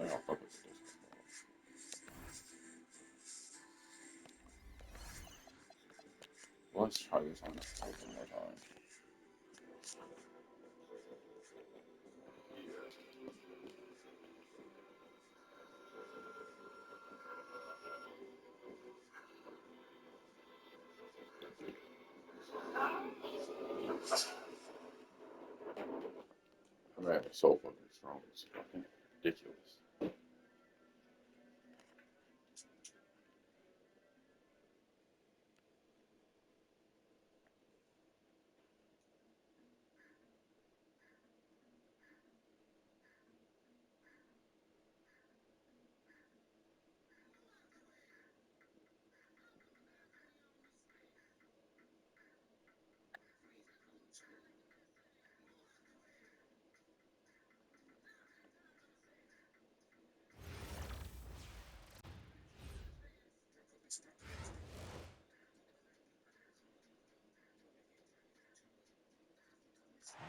think I'll fuck with this. Let's try this on one more time. I'm having so fucking strong. It's fucking ridiculous.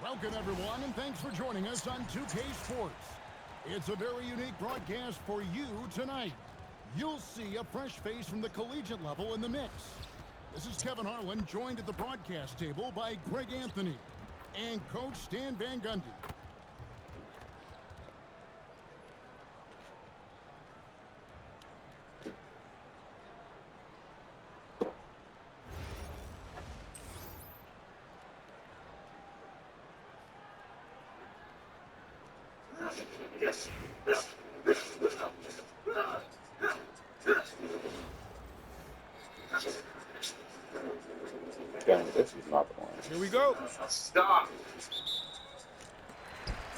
Welcome, everyone, and thanks for joining us on 2K Sports. It's a very unique broadcast for you tonight. You'll see a fresh face from the collegiate level in the mix. This is Kevin Harlan, joined at the broadcast table by Greg Anthony and Coach Stan Van Gundy. Damn, this is not the one. Here we go. Stop.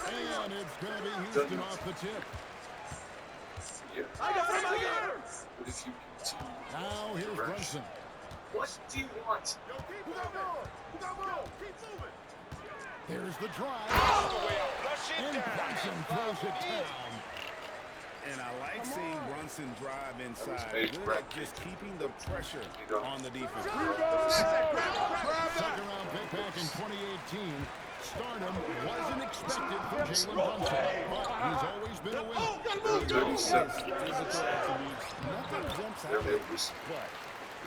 And it's going to be Houston off the tip. I got him. What if you continue? Now here's Brunson. What do you want? There's the drive. And Brunson throws it down. And I like seeing Brunson drive inside. Good at just keeping the pressure on the defense. Second round pick back in 2018. Stardom wasn't expected for Jalen Brunson, but he's always been a winner. His physical attributes, nothing jumps out at you, but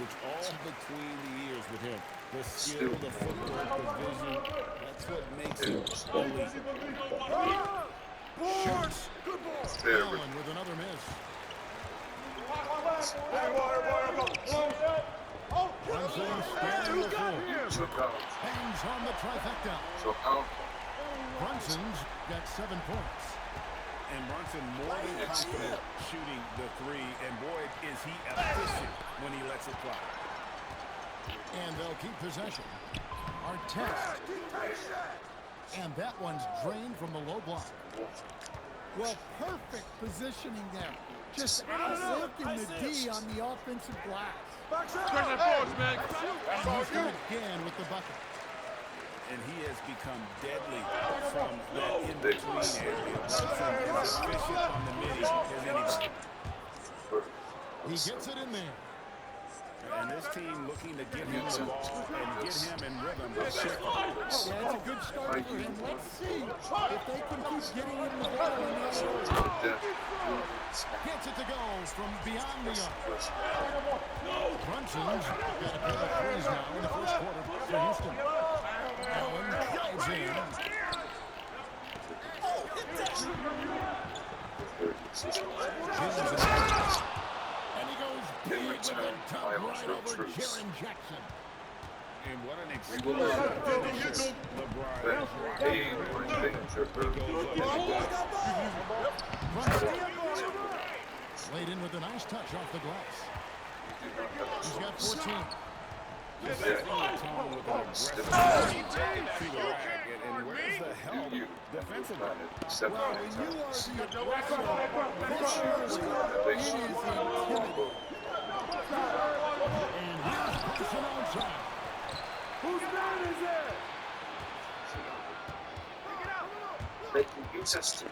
it's all between the ears with him. The skill, the footwork, the vision, that's what makes him elite. Shoots. Allen with another miss. Brunson standing the floor. Hangs on the trifecta. Brunson's got 7 points. And Brunson more than confident shooting the three, and boy, is he efficient when he lets it fly. And they'll keep possession. Artest. And that one's drained from the low block. Well, perfect positioning there. Just outworking the D on the offensive glass. And he's done again with the bucket. And he has become deadly from that in-between area. Brunson is efficient on the midi as anybody. He gets it in there. And this team looking to get him the ball and get him in rhythm. Yeah, that's a good start for him. Let's see if they can keep getting him the ball in the other. Gets it to go from beyond the arc. Brunson's got a pair of threes now in the first quarter for Houston. Allen drives in. And he goes big with a dunk right over Jaren Jackson. And what an explosive finish. LeBron. Laid in with a nice touch off the glass. He's got 14. And where's the help defensively? Well, when you are the aggressor, visually, it is intimidating. And here's Brunson outside. Whose man is it? They can use us to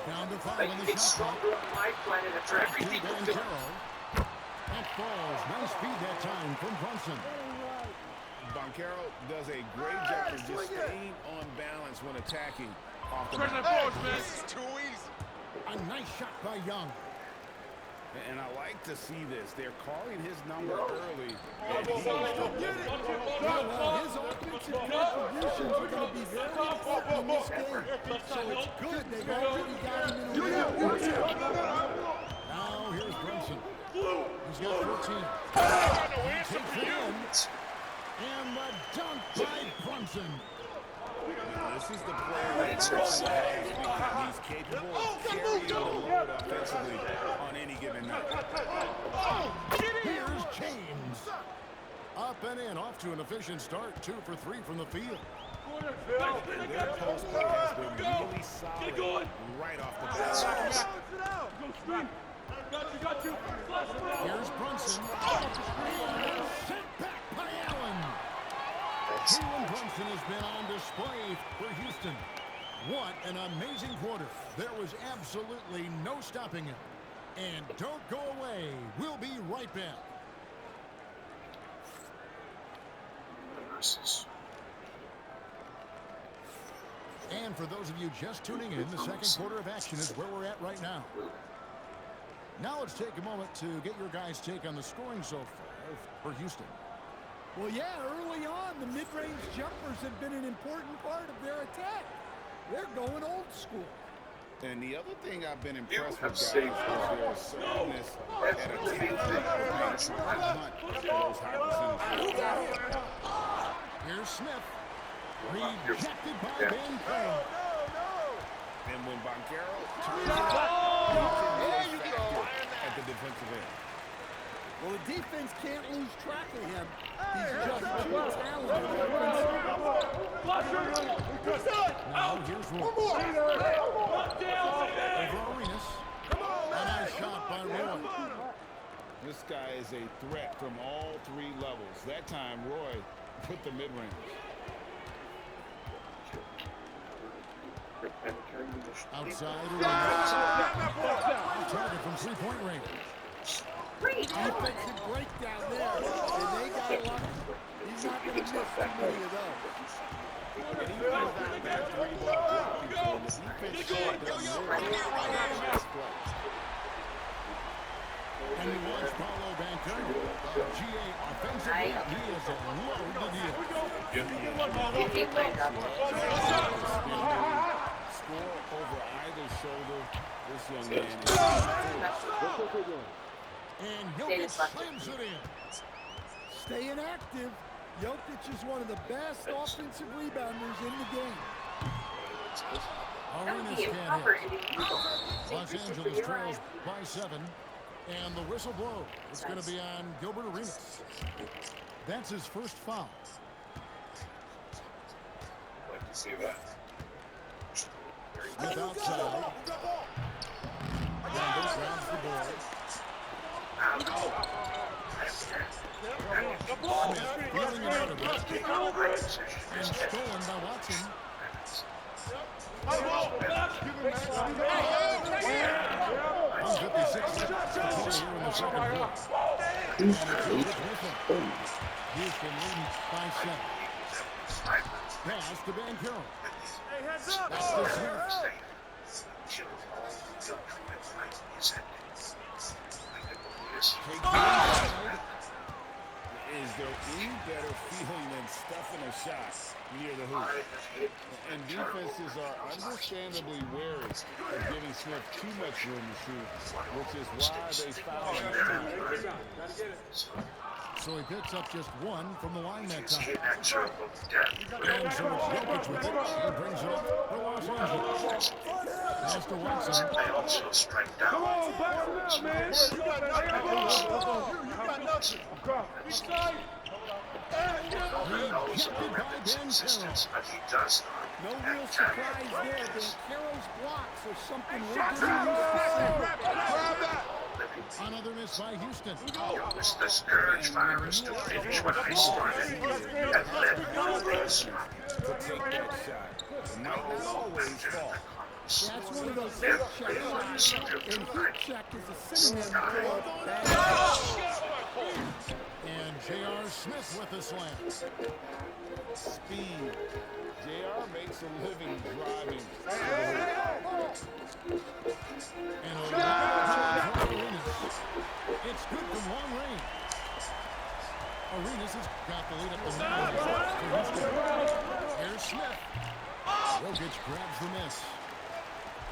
Down to 5 They on can the get shot clock. stronger on my planet after everything we've done. Banchero. That falls. Nice speed that time from Brunson. Banchero does a great job of just staying on balance when attacking off the Turn the ball. boards, man. This is too easy. A nice shot by Young. And I like to see this. They're calling his number early. And he Well, his offensive contributions are going to be very important in this game. So it's good they've already got him in a lead. Now here's Brunson. He's got 14. He takes it in. And the dunk by Brunson. This is the player that he's capable of carrying the load offensively on any given night. Here's James. Up and in, off to an efficient start. 2 for 3 from the field. And their post play has been really solid right off the bat. Here's Brunson. And sent back by Allen. Jalen Brunson has been on display for Houston. What an amazing quarter. There was absolutely no stopping him. And don't go away. We'll be right back. And for those of you just tuning in, the second quarter of action is where we're at right now. Now let's take a moment to get your guys' take on the scoring so far for Houston. Well, yeah, early on, the mid-range jumpers have been an important part of their attack. They're going old school. And the other thing I've been impressed with, guys, is their assertiveness at attacking those high percentages. Here's Smith. Rejected by Banchero. And when Banchero turns it up, he can at the defensive end. Well, the defense can't lose track of him. He's just too talented. Now here's Roy. Over Arenas. A nice shot by Roy. This guy is a threat from all 3 levels. That time, Roy put the mid-range. Outside. Target from 3-point range. Defensive breakdown there, and they got a lot. He's not going to miss too many of those. And he was out that 3-ball block before the defense showed them And he wants Paulo Banchero. GA offensively, he is a loaded deal. Score over either shoulder. This young man is And Jokic slams it in. Staying active. Jokic is one of the best offensive rebounders in the game. Arenas can't hit. Los Angeles trails by 7. And the whistle blows. It's going to be on Gilbert Arenas. That's his first foul. Like to see that. Smith outside. Randall grabs the board. Smith feeling it out a bit. And stolen by Watson. 156 seconds to play here in the second quarter. And it's Houston leading by 7. Pass to Banchero. Hey, heads up! That's to Smith. Is there any better feeling than stuffing a shot near the hoop? And defenses are understandably wary of giving Smith too much room to shoot, which is why they foul him. So he picks up just 1 from the line that time. And so it's Jokic with it. He brings it up for Los Angeles. Pass to Watson. They also strike down. Come on, box it out, man. You got nothing. Rejected by Banchero. But he does No real surprise there. Banchero's blocks are something we're going to Another miss by Houston. It was the scourge virus to finish what I started and led no race. To take that shot. It might not always fall. That's one of those heat check shots. And heat check is a synonym for bad. And J.R. Smith with the slam. Speed. JR makes a living driving. And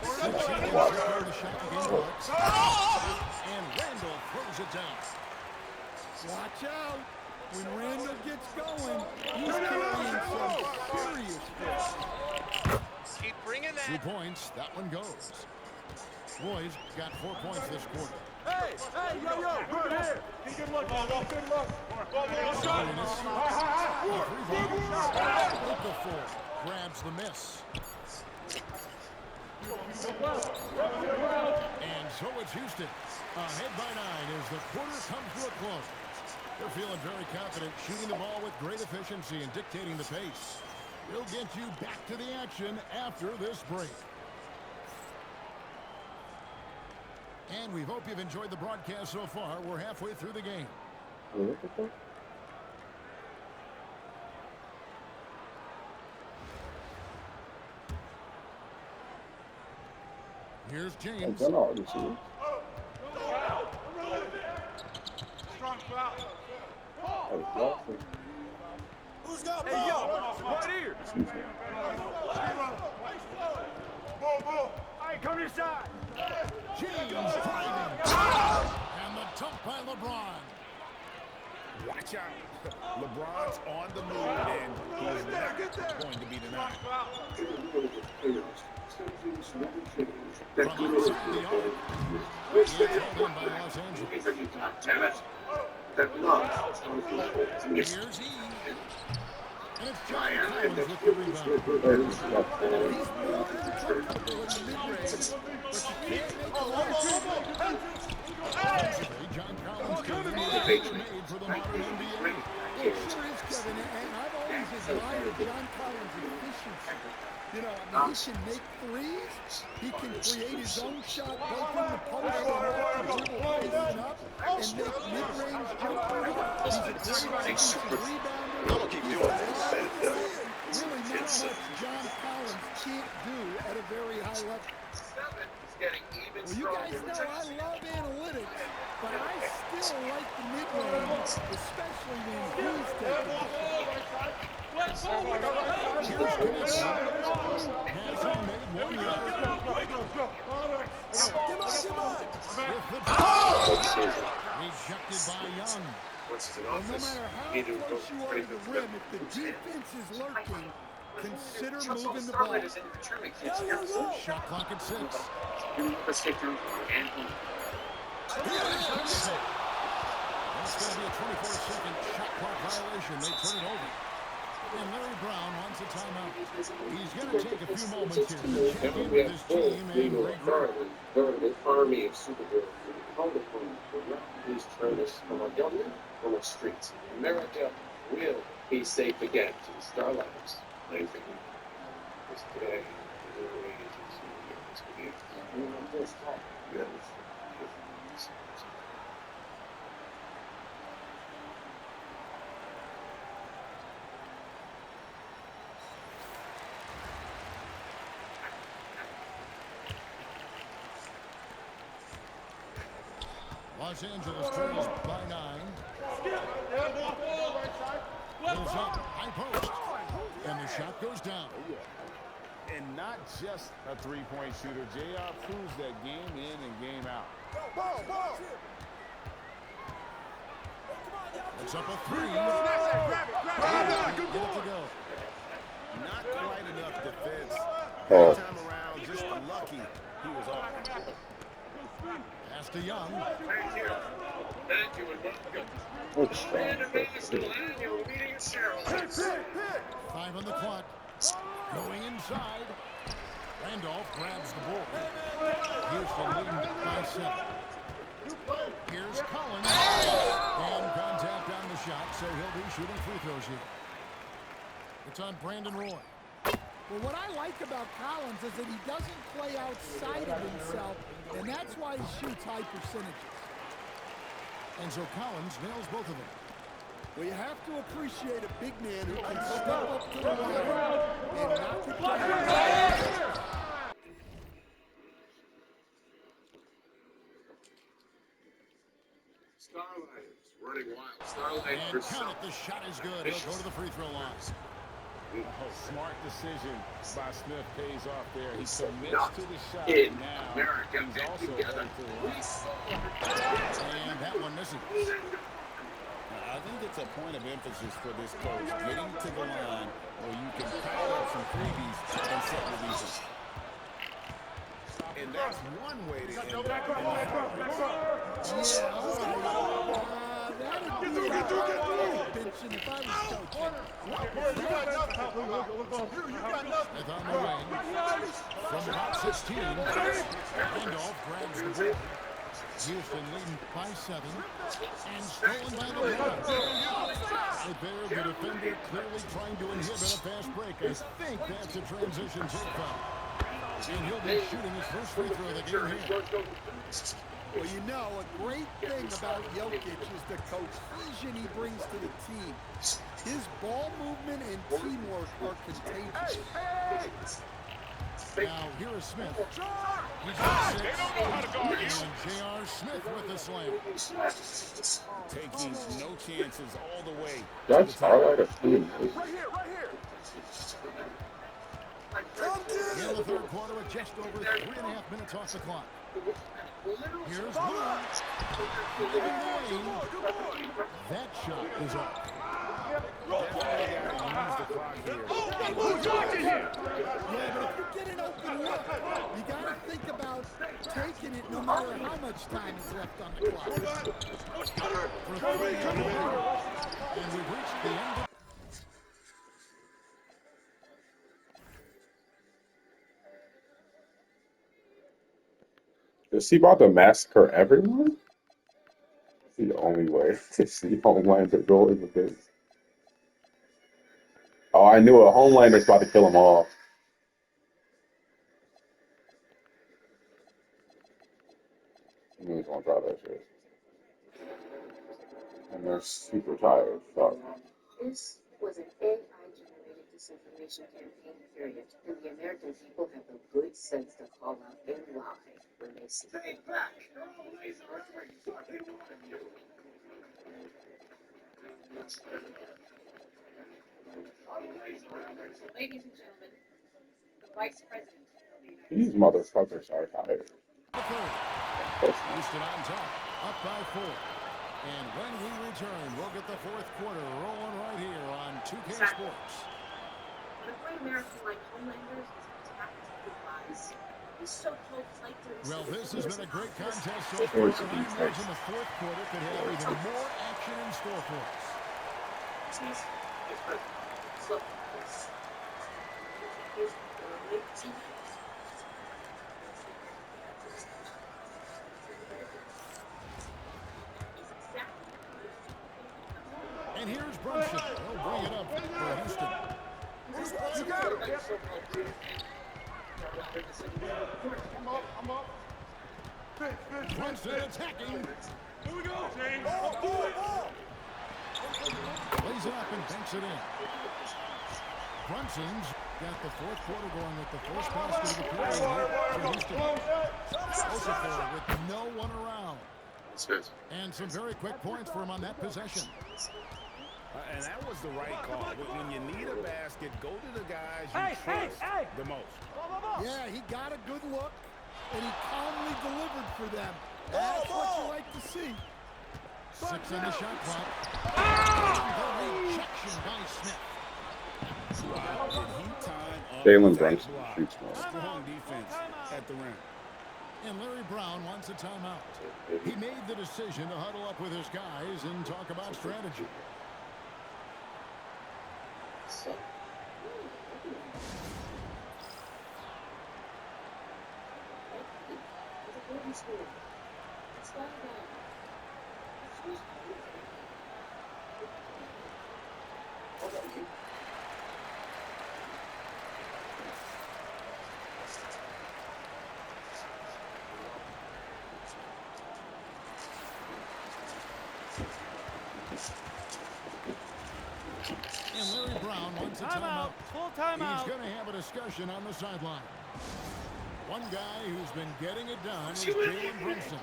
Succeeding in securing the shot to gain points. And Randall throws it down. Watch out. When Randall gets going, he's carrying some serious force. Keep bringing 2 that. points. That one goes. Roy's got 4 points this quarter. Hey, yo, good here. Good luck, good luck. Okafor grabs the miss. And so it's Houston. Ahead by 9 as the quarter comes to a close. They're feeling very confident, shooting the ball with great efficiency and dictating the pace. We'll get you back to the action after this break. And we hope you've enjoyed the broadcast so far. We're halfway through the game. Here's James. Strong foul. Who's got Hey, ball? yo, right here. Bull. Hey, come inside. James driving. And the dunk by LeBron. Watch out. LeBron's on the move, and he's not going to be denied. From outside the arc. It's held in by Los Angeles. Damn it. Here's E. And it's John Collins with the rebound. He's more comfortable in the mid-range, but you can't make a lot of Defensively, John Collins came in with a tailor-made for the modern NBA. It sure is, Kevin, and I've always admired John Collins' efficiency. You know, I mean, he can make threes, he can create his own shot both in the post and off the dribble, facing up, and make mid-range jumpers. He's a great defensive rebounder. I'm gonna keep doing this. Really not much John Collins can't do at a very high level. Well, you guys know I love analytics, but I still like the mid-range, especially when he's taking it. Here's Collins. Has he made one yard? With the rejected by Young. Well, no matter how close you are to the rim, if the defense is lurking, consider moving the ball. Shot clock at 6. Let's take them and That's going to be a 24-second shot clock violation. They turn it over. And Larry Brown wants a timeout. He's going to take a few moments here to check in with his team and regroup. The army of superheroes. Call the police. Please turn this from our government, from our streets. America will be safe again to the Starlighters. Thank you. This today. Los Angeles trails by 9. Pulls up, high post. And the shot goes down. And not just a three-point shooter. JR proves that game in and game out. It's up a 3. Get it to go. Not quite enough defense. That time around, just lucky he was off. Pass to Young. Thank you and welcome. And a Vegas annual meeting of shareholders. 5 on the clock. Going inside. Randolph grabs the ball. Houston leading by 7. Here's Collins. And contact on the shot, so he'll be shooting free throws here. It's on Brandon Roy. Well, what I like about Collins is that he doesn't play outside of himself, and that's why he shoots high percentages. And so Collins nails both of them. Well, you have to appreciate a big man who can step up to the line and knock it down. Starlighters running wild. Starlighters And count it, the shot is good. He'll go to the free throw line. Oh, smart decision by Smith pays off there. He He's commits to the shot. in Now America he's back also together. headed to the line. And that one misses. I think it's a point of emphasis for this coach, getting to the line where you can pile up some freebies and set the defense. And that's one way to end up. Yeah, all right. That'd be Benson if I was coaching. Smith on the wing. From about 16. Randolph grabs the ball. Houston leading by 7. And stolen by the Bullets. Right there, the defender clearly trying to inhibit a fast break. I think that's a transition takeout. And he'll be shooting his first free throw of the game here. Well, you know, a great thing about Jokic is the cohesion he brings to the team. His ball movement and teamwork are contagious. Now, here is Smith. He's got 6. And J.R. Smith with the slam. Taking no chances all the way. That's highlight of team. In the third quarter with just over 3.5 minutes off the clock. Here's Lou. Leading the lane. That shot is off. Definitely got to use the clock here. Yeah, but if you get an open look, you got to think about taking it no matter how much time is left on the clock. For 3 and we've reached the end of Is he about to massacre everyone? It's the only way to see Homelander go in the face. Oh, I knew it. Homelander's about to kill them all. He just won't try that shit. And they're super tired. Fuck. This was an AI-generated disinformation campaign, period. And the American people have the good sense to call out a lie when they see it. Ladies and gentlemen, the Vice President of the United These motherfuckers are tired. Houston on top, up by 4. And when we return, we'll get the fourth quarter rolling right here on 2K Sports. When a great American like Homelander is attacked with lies, he's so-called flight theory. Well, this has been a great contest so far, and I imagine the fourth quarter could have even more action in store for us. So, and here's Brunson. He'll bring it up for Houston. You got it. I'm up. Brunson attacking. Here we go, James. Lays it up and banks it in. Brunson's got the fourth quarter going with the first basket of the period here for Houston. Okafor with no one around. And some very quick points for him on that possession. And that was the right call. When you need a basket, go to the guys you trust the most. Yeah, he got a good look, and he calmly delivered for them. That's what you like to see. 6 on the shot clock. The rejection by Smith. Jalen Brunson shoots more. Strong defense at the rim. And Larry Brown wants a timeout. He made the decision to huddle up with his guys and talk about strategy. And Larry Brown wants a timeout. Full timeout. He's going to have a discussion on the sideline. One guy who's been getting it done is Jalen Brunson.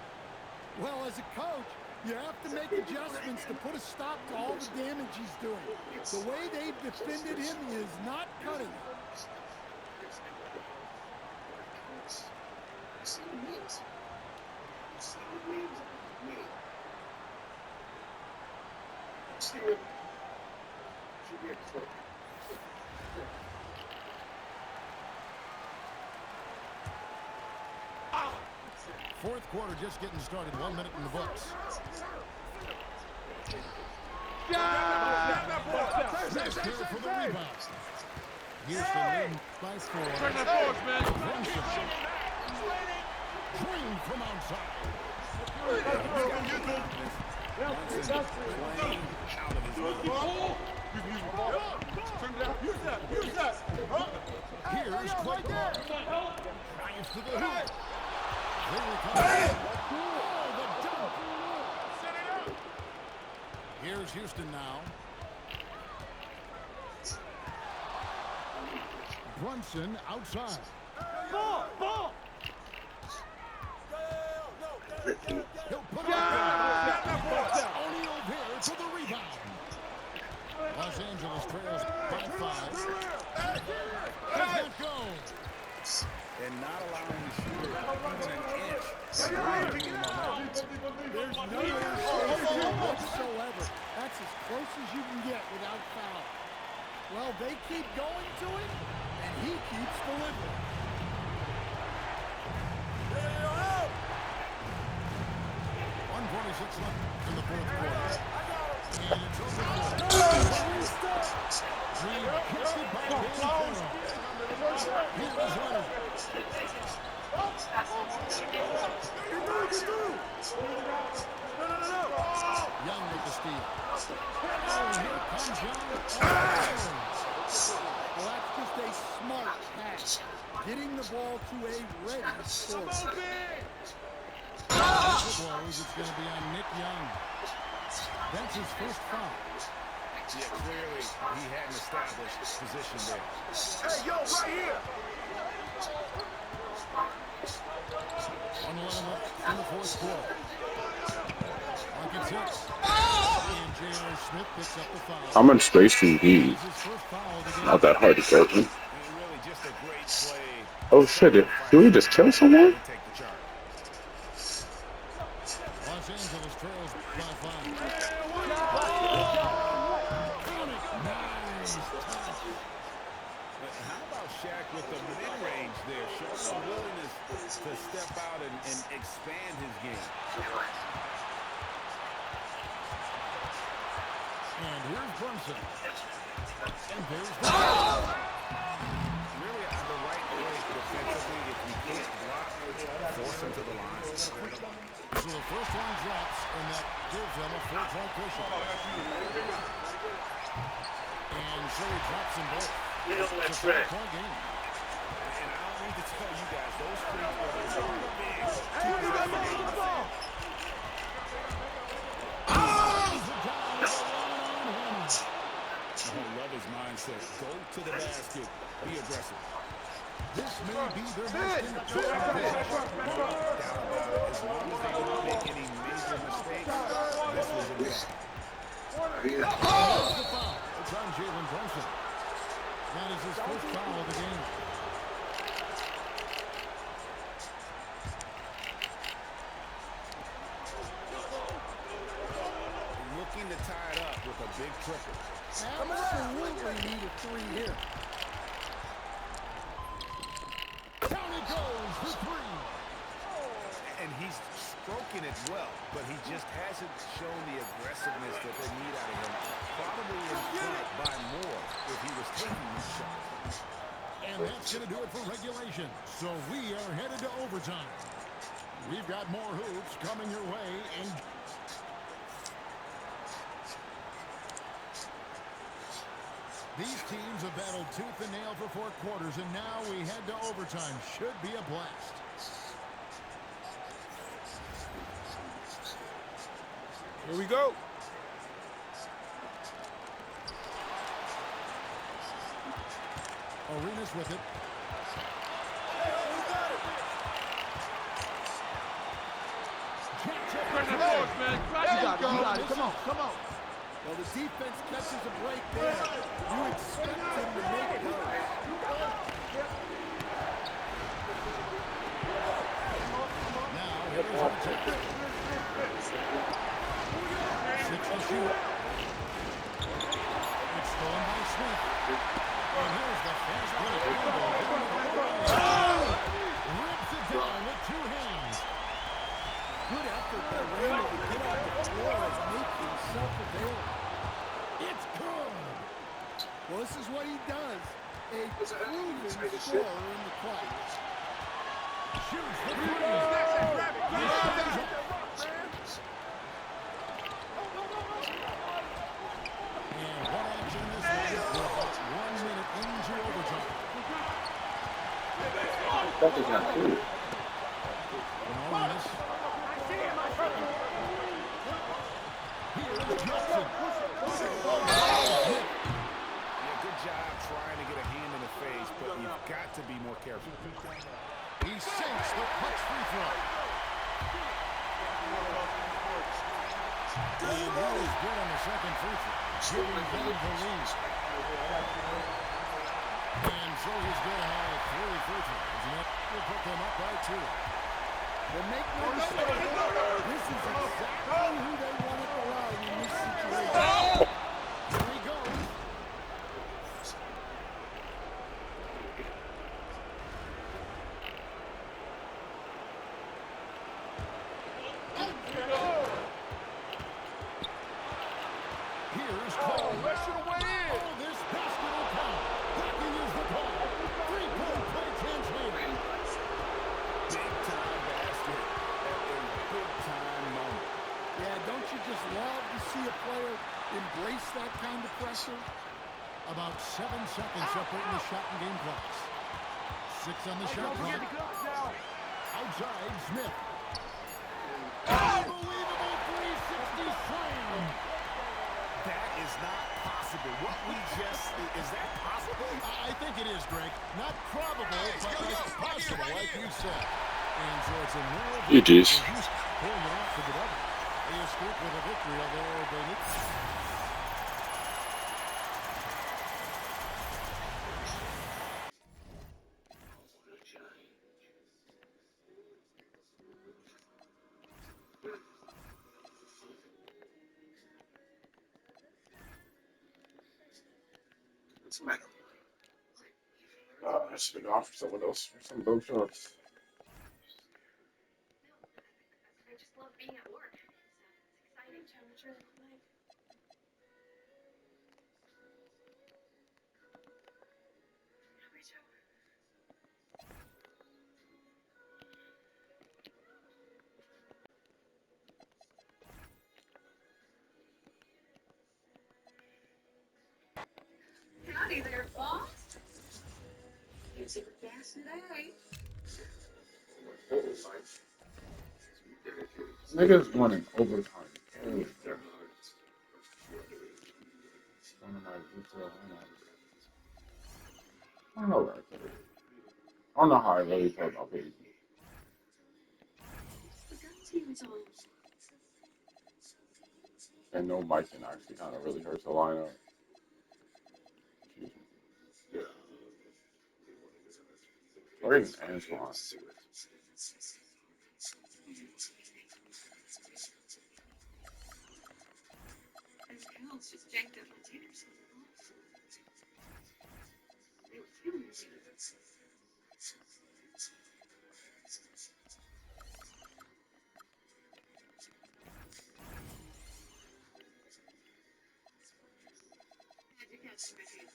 Well, as a coach, You have to make adjustments to put a stop to all the damage he's doing. The way they've defended him is not cutting it. Fourth quarter just getting started. 1 minute in the books. Nice here for the rebound. Houston leading by 4. Turn that forward, man. Brunson. Green from outside. Use that. Here's Clay. Drives to the hoop. Here he comes. Oh, the dunk. Here's Houston now. Brunson outside. Ball. He'll put it up. O'Neal here for the rebound. Los Angeles trails by 5. Does not go. And not allowing the shooter even an inch. There's no interception whatsoever. That's as close as you can get without foul. Well, they keep going to him, and he keeps delivering. 1:46 left in the fourth quarter. And it's over. Green gets it by Banchero. Here's Leonard. Young with the steal. Oh, here comes Young. Well, that's just a smart pass. Getting the ball to a ready scorer. It's going to be on Nick Young. That's his first foul. Yeah, clearly he hadn't established position there. Hey, yo, right here. 1:11 left in the fourth quarter. Rockets hits. And J.R. Smith picks up the foul. How much space do you need? It's his first foul of the game. Not that hard to get. And really just a great play. Oh shit, did we just kill someone? Take the charge. Los Angeles trails by 5. Nice touch. How about Shaq with the mid-range there? Showing some willingness to step out and expand his game. And here's Brunson. And there's the Really on the right way defensively. If you can't block, force him to the line. So the first one drops, and that gives them a 4-point cushion. And so he drops them both. You know It's that's a right. 4-point game. And I don't need to tell you guys, those free throws are big. I love his mindset. Go to the basket. Be aggressive. This may be their most important No doubt about it. As long as they don't make any major mistakes, this was a win. There's the foul. It's on Jalen Brunson. That is his first foul of the game. Looking to tie it up with a big triple. Absolutely need a 3 here. Down he goes for 3. And he's stroking it well, but he just hasn't shown the aggressiveness that they need out of him. Probably in front by more if he was taking these shots. And that's going to do it for regulation. So we are headed to overtime. We've got more hoops coming your way. And these teams have battled tooth and nail for 4 quarters, and now we head to overtime. Should be a blast. Here we go. Arenas with it. Turn that forward, man. come on, come on. Well, the defense catches a break there. You expect him to make those. Now, here's the attack. 6 to shoot. It's stolen by Smith. And here's the fast break. Rips it down with 2 hands. Good effort by Randall to get off the floor and make himself available. It's good. Well, this is what he does. A proven scorer in the clutch. Shoots the three. And what action this one? We're about 1 minute into overtime. That is not true. Norris. Here's Johnson. Yeah, good job trying to get a hand in the face, but you've got to be more careful. He sinks the clutch free throw. And he was good on the second free throw, giving them the lead. And so he's going to have 3 free throws, and that will put them up by 2. Well, make no mistake, this is exactly who they want to go out in this situation. Here he goes. Here's Cole. Oh, this basket will count. Hacking is the call. 3-point play chance here. Big-time basket at a big-time moment. Yeah, don't you just love to see a player embrace that kind of pressure? About 7 seconds separating the shot and game clocks. 6 on the shot clock. Outside, Smith. Unbelievable 360 slam. That is not possible. What we just... Is that possible? I think it is, Greg. Not probable, but like possible, like you said. And so it's a narrow GG's. pulling it out for the double. They escape with a victory, although they need... What's the matter? I should have gone for someone else for some of those shots. I just love being at work. It's exciting, Chandler. Like, howdy there, boss. Music gas today. Niggas winning overtime. Oh, I don't know that. I don't know how I really felt about Peyton. The gun team is on. And no Meissen actually kind of really hurts the lineup. Excuse me. Or even Antoine. Everything else just jacked up my tears. They were killing me. How'd you catch my hand?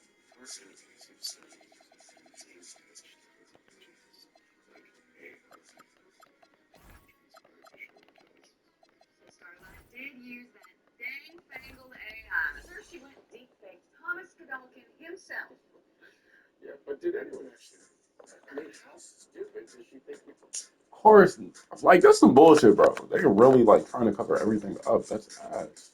Starlight did use that dang fangled AI. Sir, she went deep faked Thomas Godolkin himself. Yeah, but did anyone actually? I mean, how stupid does she think we... Of course, like that's some bullshit, bro. They're really like trying to cover everything up. That's ass.